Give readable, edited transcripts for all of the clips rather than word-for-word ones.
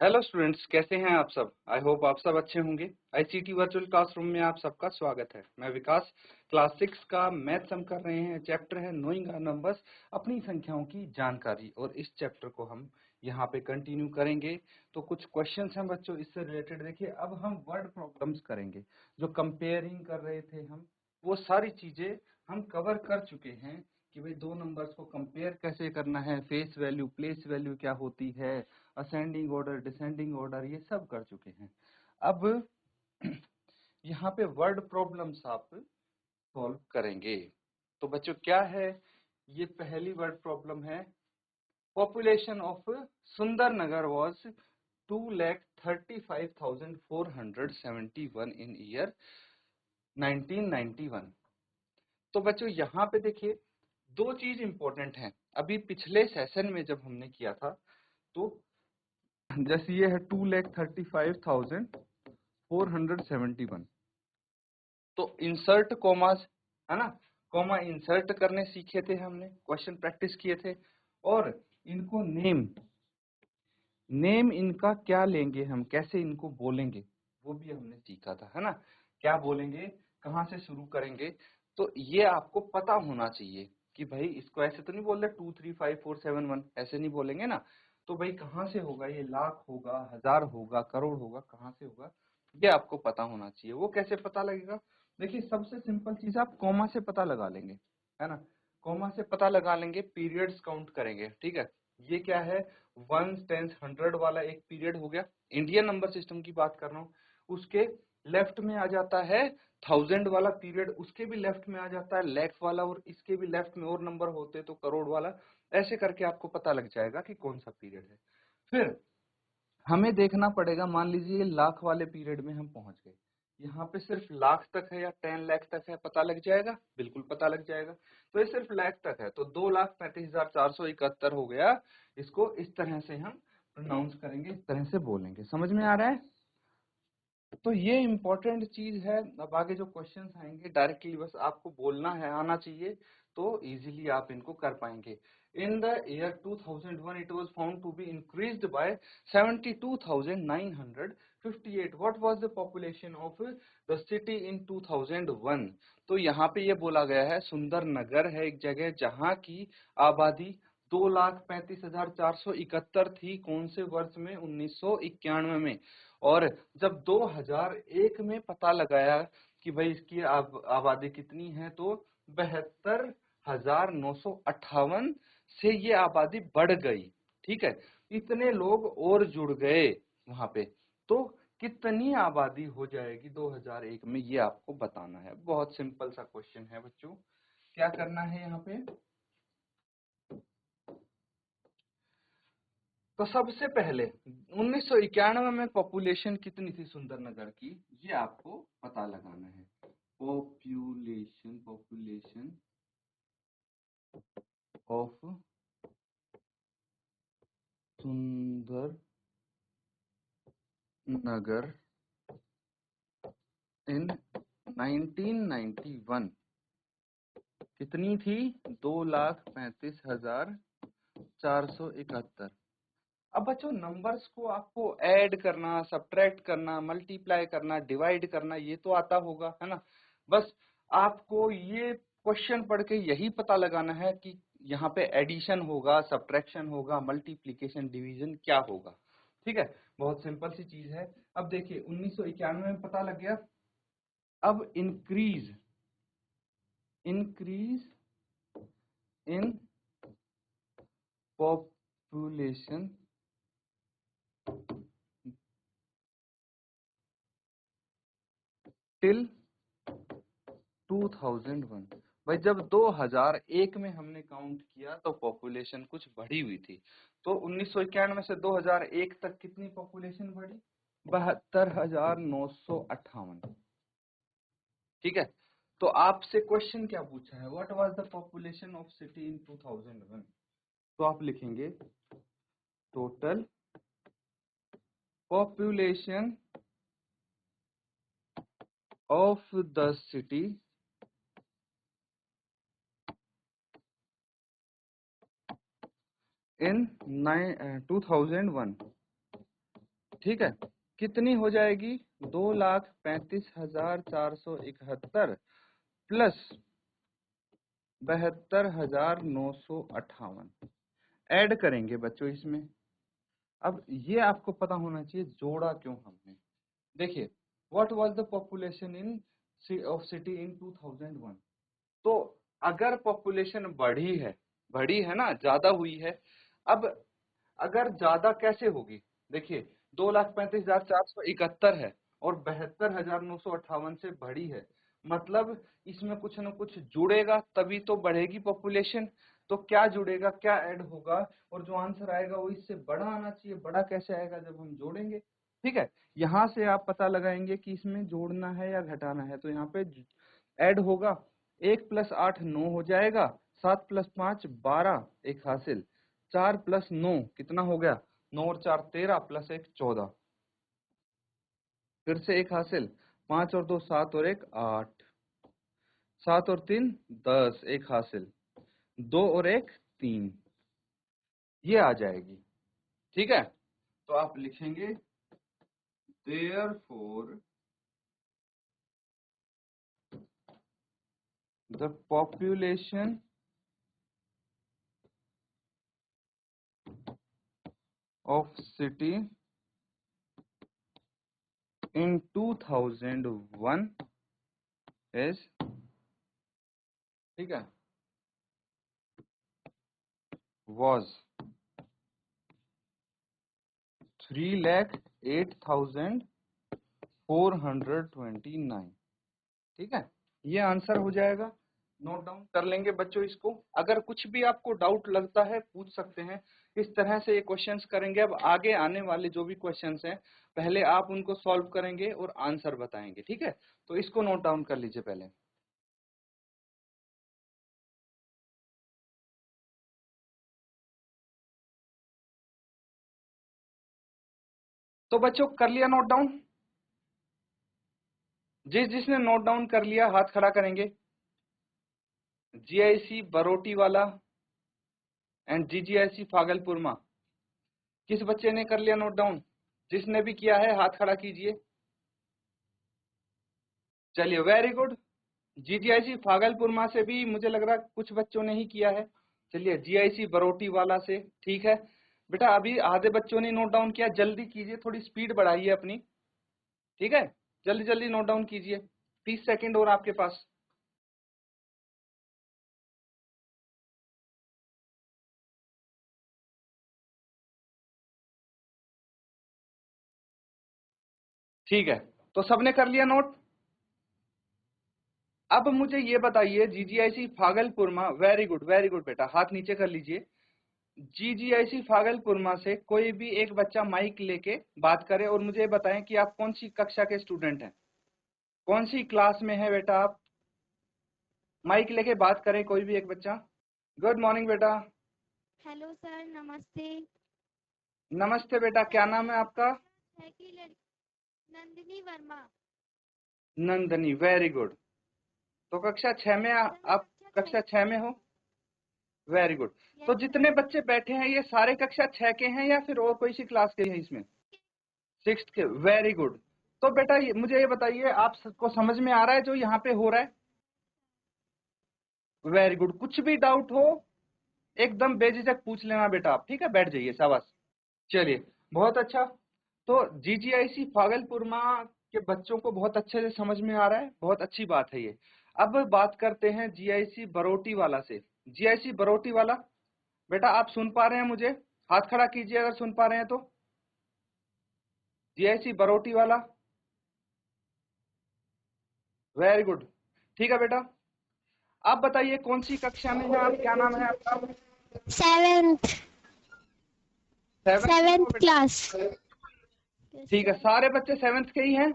Hello students, कैसे हैं आप सब। आई होप आप सब अच्छे होंगे। आईसीटी वर्चुअल क्लासरूम में आप सबका स्वागत है। मैं विकास, क्लास 6 का मैथ्स हम कर रहे हैं। चैप्टर है नोइंग आवर नंबर्स, अपनी संख्याओं की जानकारी। और इस चैप्टर को हम यहाँ पे कंटिन्यू करेंगे। तो कुछ क्वेश्चंस हैं बच्चों इससे रिलेटेड। देखिए, अब हम वर्ड प्रॉब्लम्स करेंगे। जो कंपेयरिंग कर रहे थे हम, वो सारी चीजें हम कवर कर चुके हैं कि भाई दो नंबर्स को कंपेयर कैसे करना है, फेस वैल्यू, प्लेस वैल्यू क्या होती है, असेंडिंग ऑर्डर, डिसेंडिंग ऑर्डर, ये सब कर चुके हैं। अब यहाँ पे वर्ड प्रॉब्लम्स आप सॉल्व करेंगे। तो बच्चों क्या है, ये पहली वर्ड प्रॉब्लम है। Population of Sundarnagar was 2,35,471 in year 1991। तो बच्चों यहाँ पे देखिए, दो चीज इंपॉर्टेंट हैं। अभी पिछले सेशन में जब हमने किया था, तो जैसे ये है 2,35,471, तो इंसर्ट कॉमास है ना, कॉमा इंसर्ट करने सीखे थे हमने, क्वेश्चन प्रैक्टिस किए थे। और इनको नेम इनका क्या लेंगे हम, कैसे इनको बोलेंगे, वो भी हमने सीखा था, है ना। क्या बोलेंगे, कहाँ से शुरू करेंगे, तो ये आपको पता होना चाहिए कि भाई इसको ऐसे तो नहीं बोल रहे 235,471, ऐसे नहीं बोलेंगे ना। तो भाई कहाँ से होगा, ये लाख होगा, हजार होगा, करोड़ होगा, कहाँ से होगा, ये आपको पता होना चाहिए। वो कैसे पता लगेगा, देखिए सबसे सिंपल चीज, आप कॉमा से पता लगा लेंगे, है ना। कॉमा से पता लगा लेंगे, पीरियड्स काउंट करेंगे, ठीक है। ये क्या है, 1, 10, 100 वाला एक पीरियड हो गया। इंडियन नंबर सिस्टम की बात कर रहा हूँ। उसके लेफ्ट में आ जाता है 1000 वाला पीरियड, उसके भी लेफ्ट में आ जाता है लाख वाला, और इसके भी लेफ्ट में और नंबर होते तो करोड़ वाला। ऐसे करके आपको पता लग जाएगा कि कौन सा पीरियड है। फिर हमें देखना पड़ेगा, मान लीजिए लाख वाले पीरियड में हम पहुंच गए, यहाँ पे सिर्फ लाख तक है या 10 लाख तक है, पता लग जाएगा, बिल्कुल पता लग जाएगा। तो ये सिर्फ लाख तक है, तो 2,35,471 हो गया। इसको इस तरह से हम प्रोनाउंस करेंगे, इस तरह से बोलेंगे। समझ में आ रहा है। तो ये इम्पोर्टेंट चीज है। अब आगे जो क्वेश्चंस आएंगे, डायरेक्टली बस आपको बोलना है, आना चाहिए, तो इजीली आप इनको कर पाएंगे। In the year 2001 it was found to be increased by 72,958। What was the population of the city in 2001। तो यहाँ पे ये बोला गया है, सुंदरनगर है एक जगह जहाँ की आबादी 2,35,471 थी। कौन से वर्ष में, 1991 में। और जब 2001 में पता लगाया कि भाई इसकी आबादी कितनी है, तो 72,958 से ये आबादी बढ़ गई। ठीक है, इतने लोग और जुड़ गए वहां पे। तो कितनी आबादी हो जाएगी 2001 में, ये आपको बताना है। बहुत सिंपल सा क्वेश्चन है बच्चों। क्या करना है यहाँ पे, तो सबसे पहले 1991 में पॉपुलेशन कितनी थी सुंदरनगर की, ये आपको पता लगाना है। पॉपुलेशन ऑफ सुंदरनगर इन 1991 कितनी थी, 2,35,471। अब बच्चों, नंबर्स को आपको ऐड करना, सब्ट्रैक्ट करना, मल्टीप्लाई करना, डिवाइड करना, ये तो आता होगा, है ना। बस आपको ये क्वेश्चन पढ़ के यही पता लगाना है कि यहाँ पे एडिशन होगा, सब्ट्रैक्शन होगा, मल्टीप्लिकेशन, डिवीजन क्या होगा। ठीक है, बहुत सिंपल सी चीज है। अब देखिए 1991 में पता लग गया। अब इंक्रीज इन पॉपुलेशन टिल 2001। भाई जब 2001 में हमने काउंट किया तो पॉपुलेशन कुछ बढ़ी हुई थी। तो 1991 से 2001 तक कितनी पॉपुलेशन बढ़ी, 72,958। ठीक है, तो आपसे क्वेश्चन क्या पूछा है, what was the population of city in 2001। तो आप लिखेंगे total population of the city in 2001 ठीक है, कितनी हो जाएगी 2,35,471 प्लस 72,958 ऐड करेंगे बच्चों इसमें। अब ये आपको पता होना चाहिए जोड़ा क्यों हमने। देखिए, what was the population in of city in 2001। तो अगर पॉपुलेशन बढ़ी है ना, ज्यादा हुई है। अब अगर ज्यादा कैसे होगी, देखिए 2,35,471 है और 72,958 से बढ़ी है, मतलब इसमें कुछ न कुछ जुड़ेगा तभी तो बढ़ेगी पॉपुलेशन। तो क्या जुड़ेगा, क्या ऐड होगा, और जो आंसर आएगा वो इससे बड़ा आना चाहिए। बड़ा कैसे आएगा, जब हम जोड़ेंगे। ठीक है, यहाँ से आप पता लगाएंगे कि इसमें जोड़ना है या घटाना है। तो यहाँ पे ऐड होगा, 1+8 9 हो जाएगा, 7+5 12 एक हासिल, 4+9 कितना हो गया, 9 और 4 13 प्लस 1 14, फिर से एक हासिल, 5 और 2 7 और 1 8, 7 और 3 10 एक हासिल, 2 और 1 3, ये आ जाएगी। ठीक है, तो आप लिखेंगे therefore the population of city in 2001 is, ठीक है, was 3,08,429। ठीक है, ये आंसर हो जाएगा। नोट डाउन कर लेंगे बच्चों इसको। अगर कुछ भी आपको डाउट लगता है पूछ सकते हैं। इस तरह से ये क्वेश्चंस करेंगे। अब आगे आने वाले जो भी क्वेश्चंस हैं पहले आप उनको सॉल्व करेंगे और आंसर बताएंगे। ठीक है, तो इसको नोट डाउन कर लीजिए पहले। तो बच्चों कर लिया नोट डाउन? जिसने नोट डाउन कर लिया हाथ खड़ा करेंगे। जीआईसी बरोटी वाला एंड जीजीआईसी फागलपुरमा, किस बच्चे ने कर लिया नोट डाउन? जिसने भी किया है हाथ खड़ा कीजिए। चलिए, वेरी गुड। जीजीआईसी फागलपुरमा से भी मुझे लग रहा कुछ बच्चों ने ही किया है। चलिए, जीआईसी बरोटी वाला से, ठीक है बेटा। अभी आधे बच्चों ने नोट डाउन किया, जल्दी कीजिए, थोड़ी स्पीड बढ़ाइए अपनी। ठीक है, जल्दी जल्दी नोट डाउन कीजिए, 30 सेकंड और आपके पास। ठीक है, तो सबने कर लिया नोट? अब मुझे ये बताइए, जीजीआईसी फागलपुरमा, वेरी गुड बेटा, हाथ नीचे कर लीजिए। जीजीआईसी फागलपुरमा से कोई भी एक बच्चा माइक लेके बात करे और मुझे बताएं कि आप कौन सी कक्षा के स्टूडेंट हैं, कौन सी क्लास में है बेटा आप। माइक लेके बात करें कोई भी एक बच्चा। गुड मॉर्निंग बेटा। हेलो सर, नमस्ते। नमस्ते बेटा, क्या नाम है आपका? नंदिनी वर्मा। Nandini, very good. तो कक्षा 6 में आप कक्षा 6 में हो? Very good. तो जितने बच्चे बैठे हैं ये सारे कक्षा 6 के हैं या फिर और कोई सी क्लास के हैं इसमें? 6th के, वेरी गुड। तो बेटा मुझे ये बताइए, आप सबको समझ में आ रहा है जो यहाँ पे हो रहा है? Very good. कुछ भी डाउट हो एकदम बेझिझक पूछ लेना बेटा आप। ठीक है, बैठ जाइए, शाबाश। चलिए, बहुत अच्छा। तो जीजीआईसी भागलपुरमा के बच्चों को बहुत अच्छे से समझ में आ रहा है, बहुत अच्छी बात है ये। अब बात करते हैं जीआईसी बरोटी वाला से। जीआईसी बरोटी वाला बेटा, आप सुन पा रहे हैं मुझे? हाथ खड़ा कीजिए अगर सुन पा रहे हैं तो। जीआईसी बरोटी वाला, वेरी गुड। ठीक है बेटा, आप बताइए कौन सी कक्षा में है आप, क्या नाम है आपका? 7th 7th class. ठीक है, सारे बच्चे 7th के ही हैं?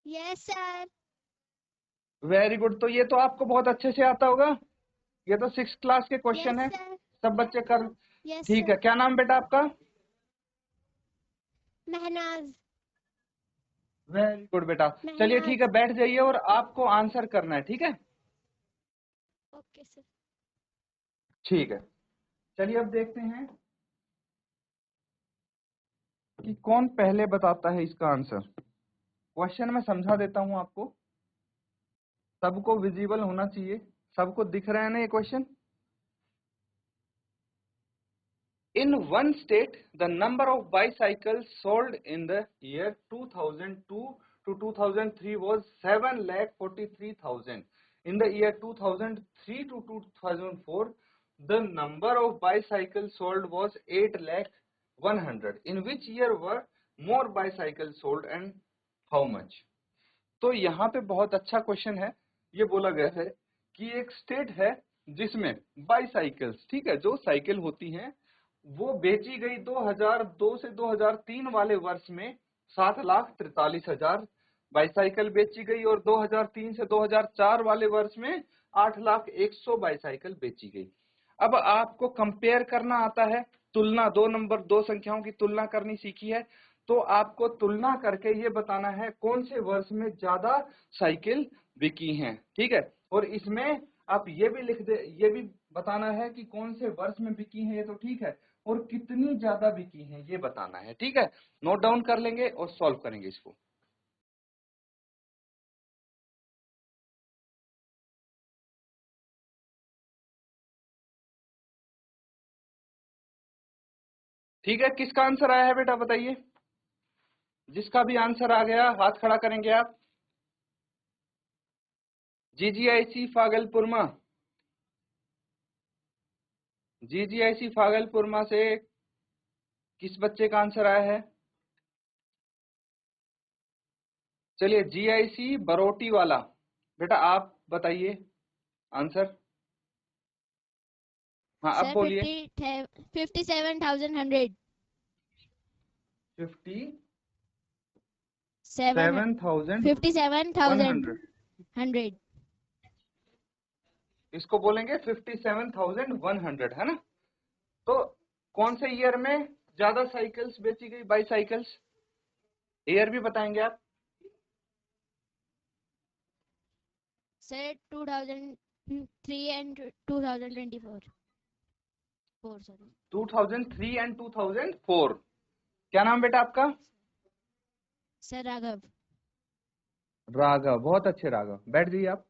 Yes sir. Very good. तो ये तो आपको बहुत अच्छे से आता होगा, ये तो 6th क्लास के क्वेश्चन है, सब बच्चे कर। ठीक है, क्या नाम बेटा आपका? महनाज। वेरी गुड बेटा। चलिए ठीक है, बैठ जाइए और आपको आंसर करना है। ठीक है, ओके सर। ठीक है। चलिए अब देखते हैं, कि कौन पहले बताता है इसका आंसर। क्वेश्चन मैं समझा देता हूं आपको, सबको विजिबल होना चाहिए, सबको दिख रहा है ना ये question. In one state, the number of bicycles sold in the year 2002 to 2003 was 7,43,000. In the year 2003 to 2004, the number of bicycles sold was 8,100,000. In which year were more bicycles sold and how much? तो यहाँ पे बहुत अच्छा question है। ये बोला गया है कि एक स्टेट है जिसमें बाईसाइकिल्स, ठीक है, जो साइकिल होती हैं, वो बेची गई 2002 से 2003 वाले वर्ष में 7,43,000 बाईसाइकिल बेची गई, और 2003 से 2004 वाले वर्ष में 8,01,000 बाईसाइकिल बेची गई। अब आपको कंपेयर करना आता है, तुलना, दो संख्याओं की तुलना करनी सीखी है, तो आपको तुलना करके ये बताना है कौन से वर्ष में ज्यादा साइकिल बिकी हैं, ठीक है। और इसमें आप ये भी ये भी बताना है कि कौन से वर्ष में बिकी हैं, ये तो ठीक है, और कितनी ज्यादा बिकी हैं ये बताना है, ठीक है। नोट डाउन कर लेंगे और सॉल्व करेंगे इसको। ठीक है, किसका आंसर आया है बेटा बताइए। जिसका भी आंसर आ गया हाथ खड़ा करेंगे आप। GGIC फागलपुरमा, GGIC फागलपुरमा से किस बच्चे का आंसर आया है? चलिए GIC बरोटी वाला बेटा आप बताइए आंसर। हाँ अब सर बोलिए। 57,100 57,100। 57,100 इसको बोलेंगे 57,100, है ना। तो कौन से ईयर में ज्यादा साइकिल्स बेची गई, बाईसाइकिल्स? ईयर भी बताएंगे आप। Sir 2003 and 2024 sorry 2003 and 2004। क्या नाम बेटा आपका? सर राघव। राघव, बहुत अच्छे राघव, बैठ जाइए आप।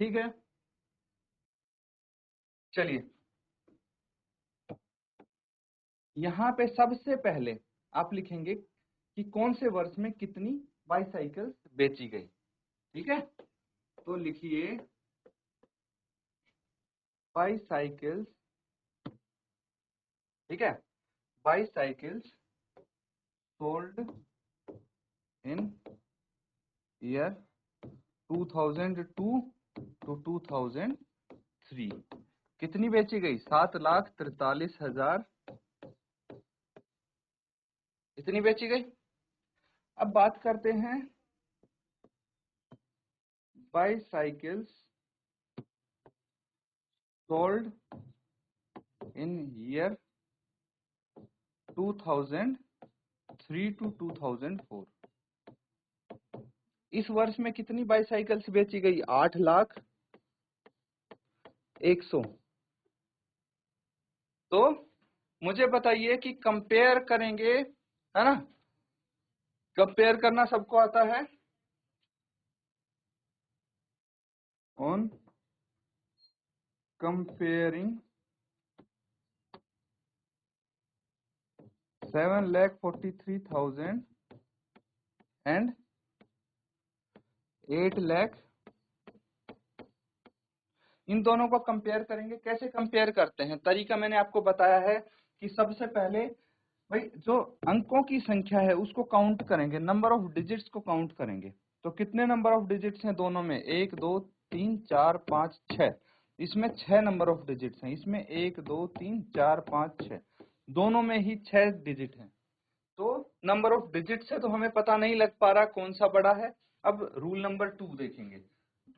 ठीक है, चलिए यहाँ पे सबसे पहले आप लिखेंगे कि कौन से वर्ष में कितनी बाईसाइकिल्स बेची गई, ठीक है। तो लिखिए बाईसाइकिल्स, ठीक है, bicycles sold in year 2002 to 2003 कितनी बेची गई? 7,43,000 इतनी बेची गई। अब बात करते हैं bicycles sold in year 2003 to 2004। इस वर्ष में कितनी बाईसाइकिल्स बेची गई? 8,01,000। तो मुझे बताइए कि कंपेयर करेंगे, है ना, कंपेयर करना सबको आता है। ऑन कंपेयरिंग 7,43,000 एंड 8,00,000, इन दोनों को कंपेयर करेंगे। कैसे कंपेयर करते हैं, तरीका मैंने आपको बताया है कि सबसे पहले भाई जो अंकों की संख्या है उसको काउंट करेंगे, नंबर ऑफ डिजिट्स को काउंट करेंगे। तो कितने नंबर ऑफ डिजिट्स हैं दोनों में? 1 2 3 4 5 6। इसमें 6 नंबर ऑफ डिजिट्स हैं, इसमें 1 2 3 4 5 6, दोनों में ही 6 डिजिट हैं। तो नंबर ऑफ डिजिट से तो हमें पता नहीं लग पा रहा कौन सा बड़ा है। अब रूल नंबर 2 देखेंगे।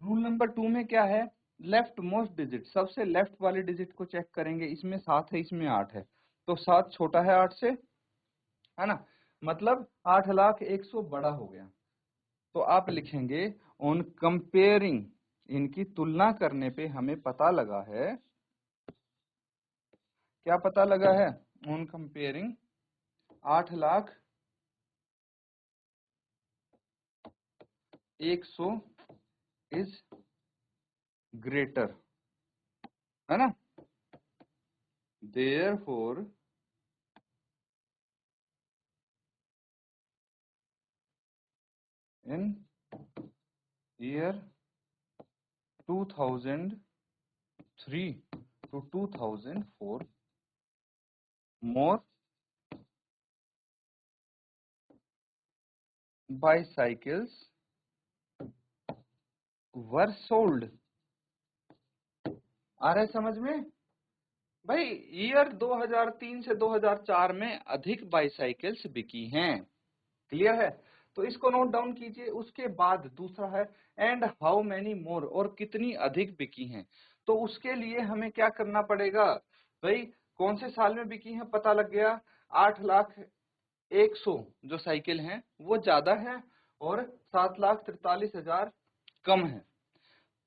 रूल नंबर 2 में क्या है? लेफ्ट मोस्ट डिजिट, सबसे लेफ्ट वाले डिजिट को चेक करेंगे। इसमें 7 है, इसमें 8 है, तो 7 छोटा है 8 से। है ना, मतलब 8,01,000 बड़ा हो गया। तो आप लिखेंगे ऑन कंपेयरिंग, इनकी तुलना करने पे हमें पता लगा है, क्या पता लगा है, ऑन कंपेयरिंग 8,01,000 इज ग्रेटर, है ना, therefore in year 2003 to 2004 more bicycles were sold। आ रहा है समझ में भाई, ईयर 2003 से 2004 में अधिक बाईसाइकिल्स बिकी हैं, क्लियर है। तो इसको नोट डाउन कीजिए। उसके बाद दूसरा है एंड हाउ मेनी मोर, और कितनी अधिक बिकी हैं। तो उसके लिए हमें क्या करना पड़ेगा भाई, कौन से साल में बिकी हैं पता लग गया, 8,01,000 जो साइकिल हैं वो ज्यादा है और 7,43,000 कम है।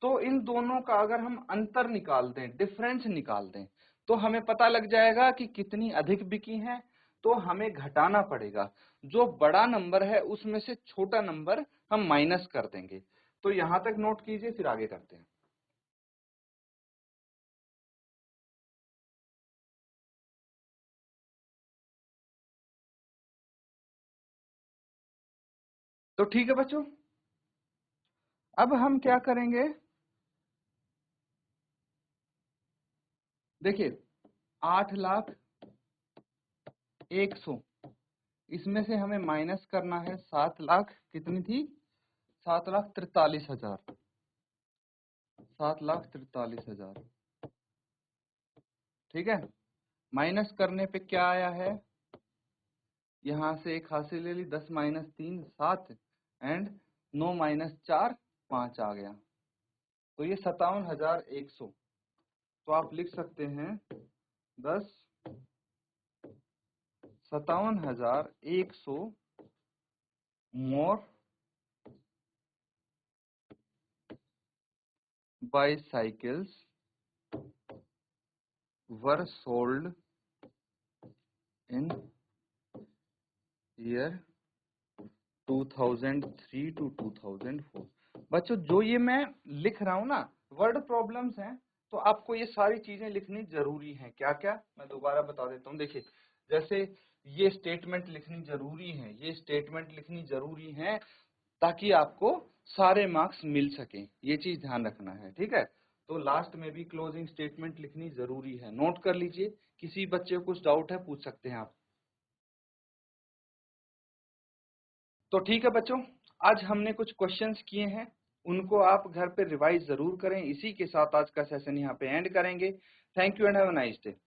तो इन दोनों का अगर हम अंतर निकाल दें, डिफरेंस निकाल दें, तो हमें पता लग जाएगा कि कितनी अधिक बिकी हैं। तो हमें घटाना पड़ेगा, जो बड़ा नंबर है उसमें से छोटा नंबर हम माइनस कर देंगे। तो यहां तक नोट कीजिए, फिर आगे करते हैं। तो ठीक है बच्चों, अब हम क्या करेंगे, देखिए 8,01,000, इसमें से हमें माइनस करना है 7,00,000, कितनी थी, 7,43,000, 7,43,000, ठीक है। माइनस करने पे क्या आया है, यहां से एक हासिल ले ली, 10 माइनस 3 7 एंड 9 माइनस 4 5 आ गया। तो ये 57,100। तो आप लिख सकते हैं 10 57,100 मोर bicycles were sold in year 2003 to 2004। बच्चों जो ये मैं लिख रहा हूं ना, वर्ड प्रॉब्लम्स हैं, तो आपको ये सारी चीजें लिखनी जरूरी हैं। क्या क्या, मैं दोबारा बता देता हूँ। देखिए जैसे ये स्टेटमेंट लिखनी जरूरी है, ये स्टेटमेंट लिखनी जरूरी है, ताकि आपको सारे मार्क्स मिल सके, ये चीज ध्यान रखना है, ठीक है। तो लास्ट में भी क्लोजिंग स्टेटमेंट लिखनी जरूरी है, नोट कर लीजिए। किसी बच्चे को कुछ डाउट है पूछ सकते हैं आप। तो ठीक है बच्चों, आज हमने कुछ क्वेश्चंस किए हैं, उनको आप घर पे रिवाइज जरूर करें। इसी के साथ आज का सेशन यहाँ पे एंड करेंगे। Thank you and have a nice day.